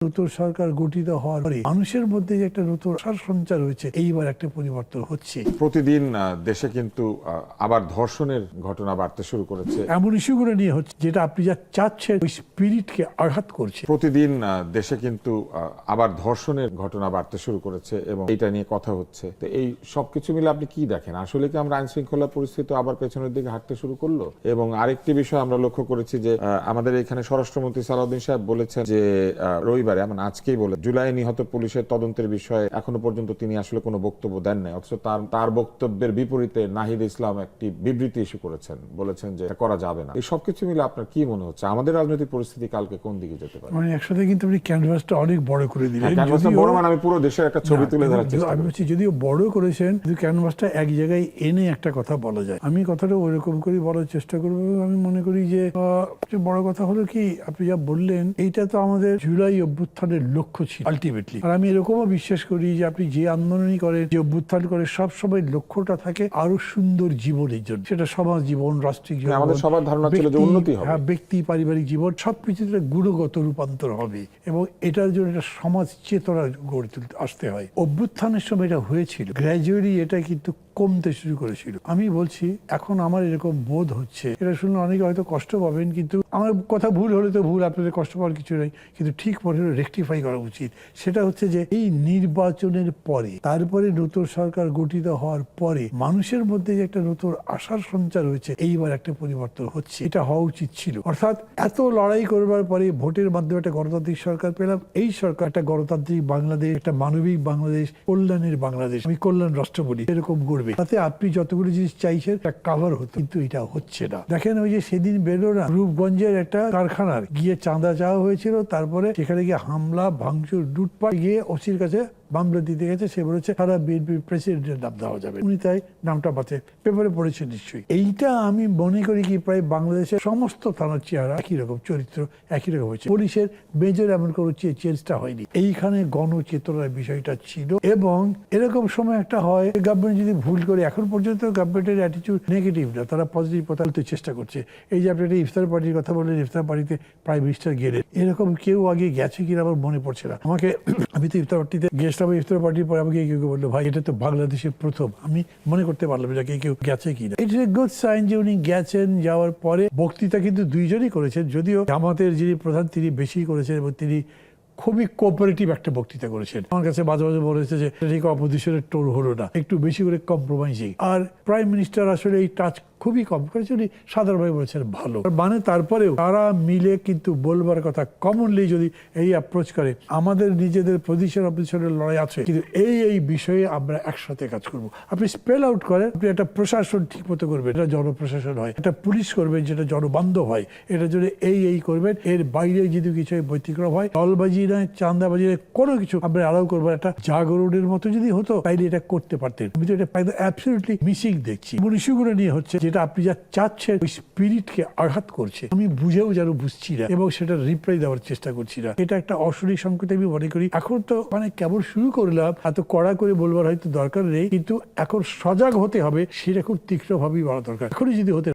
নতুন সরকার গঠিত হওয়ার পরে মানুষের মধ্যে যে একটা নতুন আশার সঞ্চার হয়েছে, এইবার একটা পরিবর্তন হচ্ছে। প্রতিদিন দেশে কিন্তু আবার ধর্ষণের ঘটনা বাড়তে শুরু করেছে। এমন ইস্যুগুলো নিয়ে হচ্ছে যেটা আপনি যা চাচ্ছেন ওই স্পিরিটকে আঘাত করছে। প্রতিদিন দেশে কিন্তু আবার ধর্ষণের ঘটনা বাড়তে শুরু করেছে এবং এটা নিয়ে কথা হচ্ছে। তো এই সবকিছু মিলে আপনি কি দেখেন? আসলে কি আমরা আইন শৃঙ্খলা পরিস্থিতি আবার পেছনের দিকে হাঁটতে শুরু করলো? এবং আরেকটি বিষয় আমরা লক্ষ্য করেছি যে আমাদের এখানে স্বরাষ্ট্রমন্ত্রী সালাউদ্দিন সাহেব বলেছেন যে রবিবারে, এমন আজকেই বলে, জুলাই নিহত পুলিশের তদন্তের বিষয়ে এখনো পর্যন্ত তিনি আসলে কোনো বক্তব্য দেন নাই। অথচ তার বক্তব্যের বিপরীতে নাহিদ ইসলাম একটি বিবৃতি ইস্যু করেছেন, বলেছেন যে করা যাবে না। এই সবকিছু মিলে আপনার কি মনে হচ্ছে আমাদের রাজনৈতিক পরিস্থিতি কালকে কোন দিকে যেতে পারে? মানে একসাথে কিন্তু আপনি ক্যানভাসটা অনেক বড় করে দিলেন। ক্যানভাসটা বড় মানে আমি পুরো দেশের একটা ছবি তুলে ধরার চেষ্টা আমি বলছি, যদিও বড় করেছেন, কিন্তু ক্যানভাসটা এক জায়গায় এনে একটা কথা বলা যায়। আমি কথাটা ওইরকম করে বলার চেষ্টা করবো। আমি মনে করি যে বড় কথা হলো কি, আপনি যা বললেন এইটা তো আমাদের জুলাই অভ্যুত্থানের লক্ষ্য ছিল আলটিমেটলি। আর আমি এরকমও বিশ্বাস করি যে আপনি যে আন্দোলনই করেন, যে অভ্যুত্থান করে, সবসময় লক্ষ্যটা থাকে আরো সুন্দর জীবনের জন্য। সেটা সমাজ জীবন, রাষ্ট্রিক জীবন, আমাদের সবার ধারণা ছিল যে উন্নতি হবে, ব্যক্তি পারিবারিক জীবন, সবকিছুতে গুণগত রূপান্তর হবে এবং এটার জন্য একটা সমাজ চেতনা গড়ে তুলতে আসতে হয়। অভ্যুত্থানের সময় এটা হয়েছিল, গ্র্যাজুয়ালি এটা কিন্তু কমতে শুরু করেছিল। আমি বলছি এখন আমার এরকম বোধ হচ্ছে, এটা শুনলে অনেকে হয়তো কষ্ট পাবেন, কিন্তু আমার কথা ভুল হলে তো ভুল, আপনাদের কষ্ট পাওয়ার কিছু নেই, কিন্তু ঠিক মনে হলে রেকটিফাই করা উচিত। সেটা হচ্ছে যে এই নির্বাচনের পরে, তারপরে নতুন সরকার গঠিত হওয়ার পরে মানুষের মধ্যে যে একটা নতুন আশার সঞ্চার হয়েছে, এইবার একটা পরিবর্তন হচ্ছে। এটা হওয়া উচিত ছিল। অর্থাৎ এত লড়াই করবার পরে ভোটের মাধ্যমে একটা গণতান্ত্রিক সরকার পেলাম। এই সরকার একটা গণতান্ত্রিক বাংলাদেশ, একটা মানবিক বাংলাদেশ, কল্যাণের বাংলাদেশ, আমি কল্যাণ রাষ্ট্র বলি, এরকম করবে, তাতে আপনি যতগুলো জিনিস চাইছেন একটা কাভার হতো, কিন্তু এটা হচ্ছে না। দেখেন ওই যে সেদিন বেরো না, রূপগঞ্জের একটা কারখানার গিয়ে চাঁদা চাওয়া হয়েছিল, তারপরে সেখানে গিয়ে হামলা ভাঙচুর লুটপাট, গিয়ে ওসির কাছে মামলা দিতে গেছে। সে বলেছে সারা বিএনপির প্রেসিডেন্টের নাম দেওয়া যাবে। উনি তাই নামটা বাঁচে, পেপারে পড়েছে নিশ্চয়ই। এইটা আমি মনে করি কি প্রায় বাংলাদেশের সমস্ত থানার চেহারা একই রকম, চরিত্র একই রকম হয়েছে। পুলিশের মেজর এমন কোনো চেঞ্জটা হয়নি। এইখানে গণচেতনার বিষয়টা ছিল। এবং এরকম সময় একটা হয়, গভর্নমেন্ট যদি ভুল করে, এখন পর্যন্ত গভর্নমেন্টের অ্যাটিটিউড নেগেটিভ না, তারা পজিটিভ কথা বলতে চেষ্টা করছে। এই যে আপনি একটা ইফতার পার্টির কথা বললেন, ইফতার পার্টিতে প্রাইম মিনিস্টার গেলেন, এরকম কেউ আগে গেছে কিনা আমার মনে পড়ছে না। আমাকে, আমি তো ইফতার পার্টিতে গেছিলাম, ইফতার পার্টির পরে আমাকে কেউ বললো, ভাই এটা তো বাংলাদেশের প্রথম। আমি মনে করতে পারলাম যে কেউ গেছে কিনা। ইটস এ গুড সাইন যে উনি গেছেন। যাওয়ার পরে বক্তৃতা কিন্তু দুইজনই করেছেন, যদিও জামাতের যিনি প্রধান তিনি বেশি করেছেন এবং তিনি খুবই কোঅপারেটিভ একটা বক্তৃতা করেছেন। আমার কাছে মাঝে মাঝে মনে হয়েছে যে ঠিক অপোজিশনের টোন হলো না, একটু বেশি করে কম্প্রোমাইজিং। আর প্রাইম মিনিস্টার আসলে এই টাচ খুবই কম করেছে, উনি সাধারণভাবে বলেছেন ভালো। মানে তারপরেও তারা মিলে কিন্তু বলবার কথা, কমনলি যদি এই অ্যাপ্রোচ করে, আমাদের নিজেদের পজিশনের লড়াই আছে, কিন্তু এই বিষয়ে আমরা একসাথে কাজ করব। আপনি স্পেল আউট করেন, আপনি একটা প্রশাসন ঠিক মতো করবেন, এটা জনপ্রশাসন হয়, একটা পুলিশ করবেন যেটা জনবান্ধব হয়, এটার জন্য এই করবেন। এর বাইরে যদি কিছু ব্যতিক্রম হয়, দলবাজি নয়, চাঁদাবাজি নয়, কোনো কিছু আমরা অ্যালাউ করবো। একটা জাগরণের মতো যদি হতো, তাইলে এটা করতে পারতেন। আমি তো এটা অ্যাবসলিউটলি মিসিং দেখছি। ইস্যুগুলো নিয়ে হচ্ছে যেটা আপনি যা চাচ্ছেন ওই স্পিরিটকে আঘাত করছে। আমি বুঝেও যেন বুঝছি না এবং সেটা রিপ্লাই দেওয়ার চেষ্টা করছি না। এটা একটা অশনি সংকেত আমি মনে করি। এখন তো মানে কেবল শুরু করলাম, এত কড়া করে বলবার হয়তো দরকার নেই, কিন্তু এখন সজাগ হতে হবে, সেটা খুব তীক্ষ্ণভাবেই বলা দরকার। এখনই যদি হতে